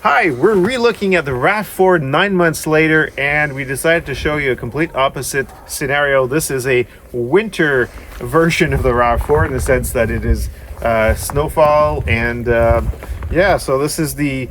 Hi, we're re-looking at the RAV4 9 months later, and we decided to show you a complete opposite scenario. This is a winter version of the RAV4 in the sense that it is snowfall, and so this is the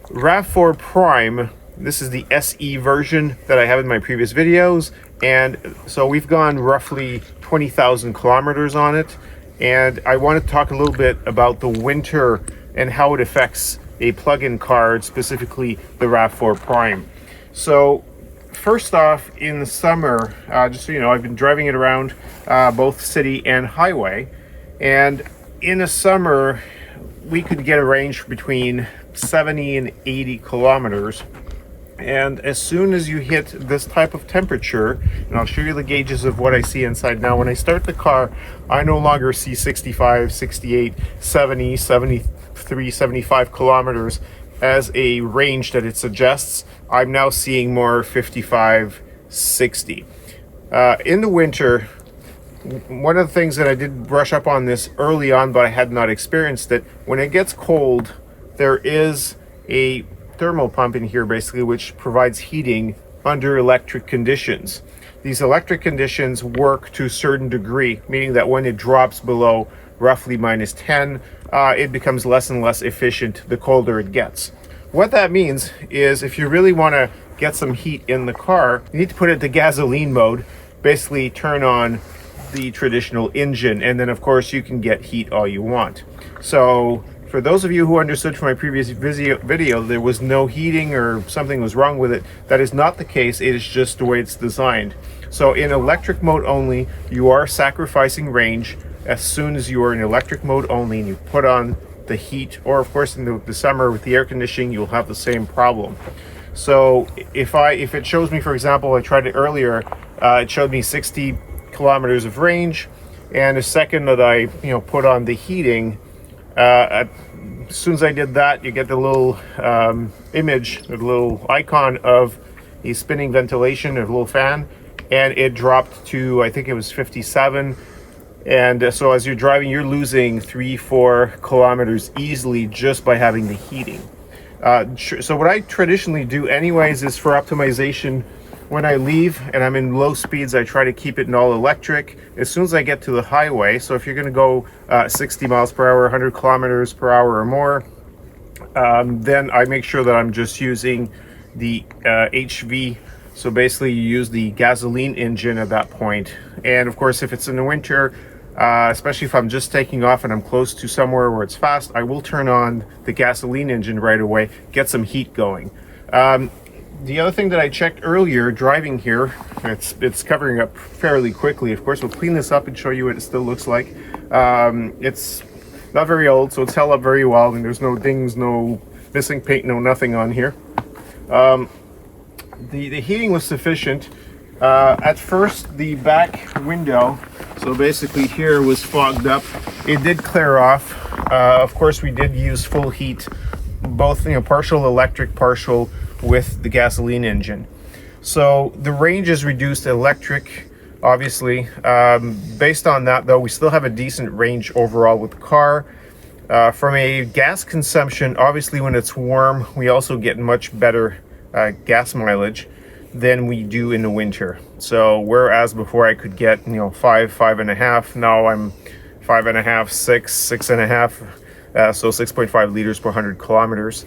RAV4 Prime. This is the SE version that I have in my previous videos, and so we've gone roughly 20,000 kilometers on it, and I want to talk a little bit about the winter and how it affects a plug-in car, specifically the RAV4 Prime. So first off, in the summer, just so you know, I've been driving it around both city and highway, and in the summer we could get a range between 70 and 80 kilometers. And as soon as you hit this type of temperature, and I'll show you the gauges of what I see inside now, when I start the car, I no longer see 65, 68, 70, 73, 75 kilometers as a range that it suggests. I'm now seeing more 55, 60. In the winter, one of the things that I did brush up on this early on, but I had not experienced it, when it gets cold, there is a thermal pump in here basically which provides heating under electric conditions. These electric conditions work to a certain degree, meaning that when it drops below roughly -10, it becomes less and less efficient the colder it gets. What that means is if you really want to get some heat in the car, you need to put it to gasoline mode, basically turn on the traditional engine, and then of course you can get heat all you want. So for those of you who understood from my previous video there was no heating or something was wrong with it, that is not the case. It is just the way it's designed. So in electric mode only, you are sacrificing range as soon as you are in electric mode only and you put on the heat, or of course in the summer with the air conditioning you'll have the same problem. So if it shows me, for example, I tried it earlier, it showed me 60 kilometers of range, and the second that I put on the heating, as soon as I did that, you get the little image, the little icon of a spinning ventilation, a little fan, and it dropped to, I think it was 57. And so as you're driving, you're losing 3-4 kilometers easily just by having the heating. So what I traditionally do anyways is, for optimization, when I leave and I'm in low speeds, I try to keep it in all electric. As soon as I get to the highway, so if you're going to go 60 miles per hour, 100 kilometers per hour or more, then I make sure that I'm just using the HV. So basically you use the gasoline engine at that point. And of course, if it's in the winter, especially if I'm just taking off and I'm close to somewhere where it's fast, I will turn on the gasoline engine right away, get some heat going. The other thing that I checked earlier driving here, it's covering up fairly quickly. Of course, we'll clean this up and show you what it still looks like. It's not very old, so it's held up very well, and there's no dings, no missing paint, no nothing on here. The heating was sufficient. At first, the back window, so basically here, was fogged up. It did clear off. Of course, we did use full heat, both partial electric, partial with the gasoline engine. So the range is reduced electric, obviously. Based on that, though, we still have a decent range overall with the car. From a gas consumption, obviously when it's warm, we also get much better gas mileage than we do in the winter. So whereas before I could get 5.5, now I'm 5.5, 6.5, so 6.5 liters per 100 kilometers.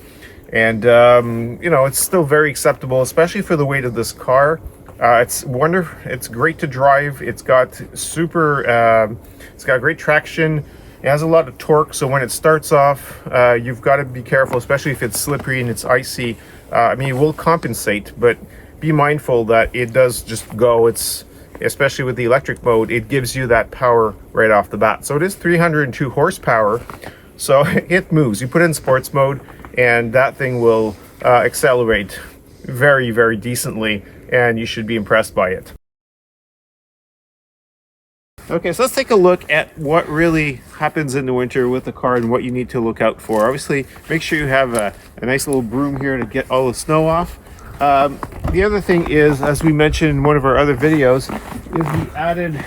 And it's still very acceptable, especially for the weight of this car. It's wonderful. It's great to drive. It's got it's got great traction. It has a lot of torque, so when it starts off, you've got to be careful, especially if it's slippery and it's icy. It will compensate, but be mindful that it does just go. It's, especially with the electric mode, it gives you that power right off the bat. So it is 302 horsepower, so it moves. You put it in sports mode, and that thing will accelerate very, very decently, and you should be impressed by it. Okay, so let's take a look at what really happens in the winter with the car and what you need to look out for. Obviously, make sure you have a nice little broom here to get all the snow off. The other thing is, as we mentioned in one of our other videos, is we added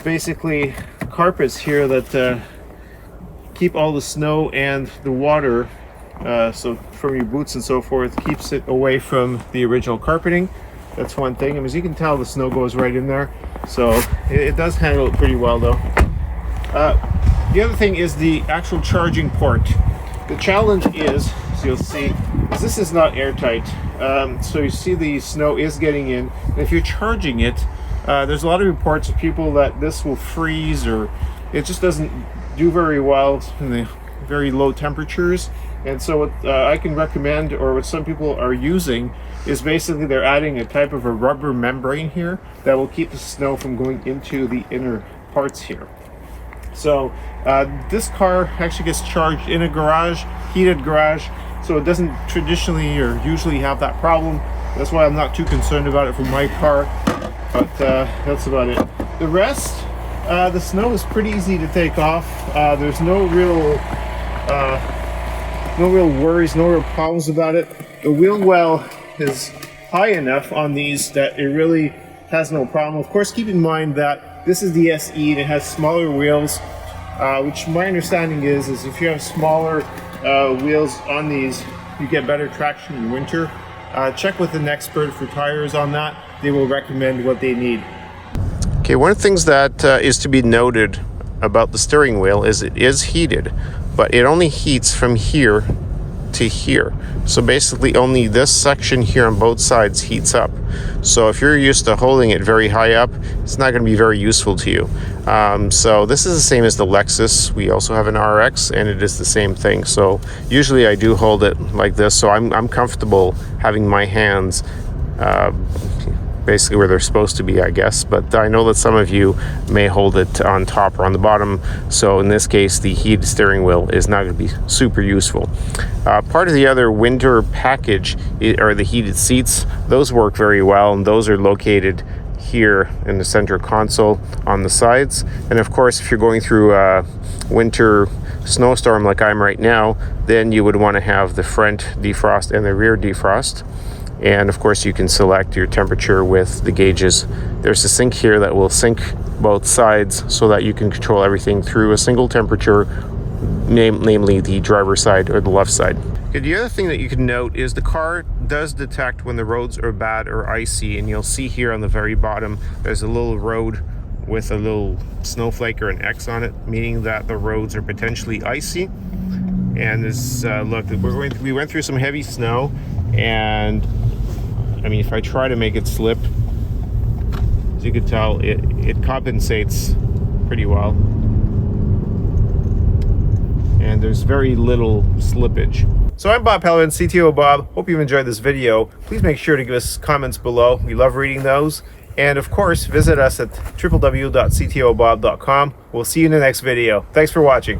basically carpets here that keep all the snow and the water so from your boots and so forth, keeps it away from the original carpeting. That's one thing. As you can tell, the snow goes right in there, so it does handle it pretty well though. The other thing is the actual charging port. The challenge is, so you'll see, this is not airtight. So you see the snow is getting in, and if you're charging it, there's a lot of reports of people that this will freeze, or it just doesn't do very well in the very low temperatures. And so what I can recommend, or what some people are using, is basically they're adding a type of a rubber membrane here that will keep the snow from going into the inner parts here. So this car actually gets charged in a garage, heated garage, so it doesn't traditionally or usually have that problem. That's why I'm not too concerned about it for my car, but that's about it. The rest, the snow is pretty easy to take off. There's no real worries, no real problems about it. The wheel well is high enough on these that it really has no problem. Of course, keep in mind that this is the SE and it has smaller wheels, which my understanding is if you have smaller wheels on these, you get better traction in winter. Check with an expert for tires on that. They will recommend what they need. Okay, one of the things that is to be noted about the steering wheel is it is heated, but it only heats from here to here. So basically only this section here on both sides heats up. So if you're used to holding it very high up, it's not going to be very useful to you. So this is the same as the Lexus. We also have an RX and it is the same thing. So usually I do hold it like this, so I'm comfortable having my hands basically where they're supposed to be, I guess. But I know that some of you may hold it on top or on the bottom. So in this case, the heated steering wheel is not going to be super useful. Part of the other winter package are the heated seats. Those work very well, and those are located here in the center console on the sides. And of course, if you're going through a winter snowstorm like I'm right now, then you would want to have the front defrost and the rear defrost. And of course you can select your temperature with the gauges. There's a sync here that will sync both sides so that you can control everything through a single temperature, namely the driver's side or the left side. Okay, the other thing that you can note is the car does detect when the roads are bad or icy, and you'll see here on the very bottom there's a little road with a little snowflake or an X on it, meaning that the roads are potentially icy. And this look, we went through some heavy snow, and I mean, if I try to make it slip, as you can tell, it compensates pretty well. And there's very little slippage. So I'm Bob Pellerin, CTOBOB. Hope you've enjoyed this video. Please make sure to give us comments below. We love reading those. And of course, visit us at www.ctobob.com. We'll see you in the next video. Thanks for watching.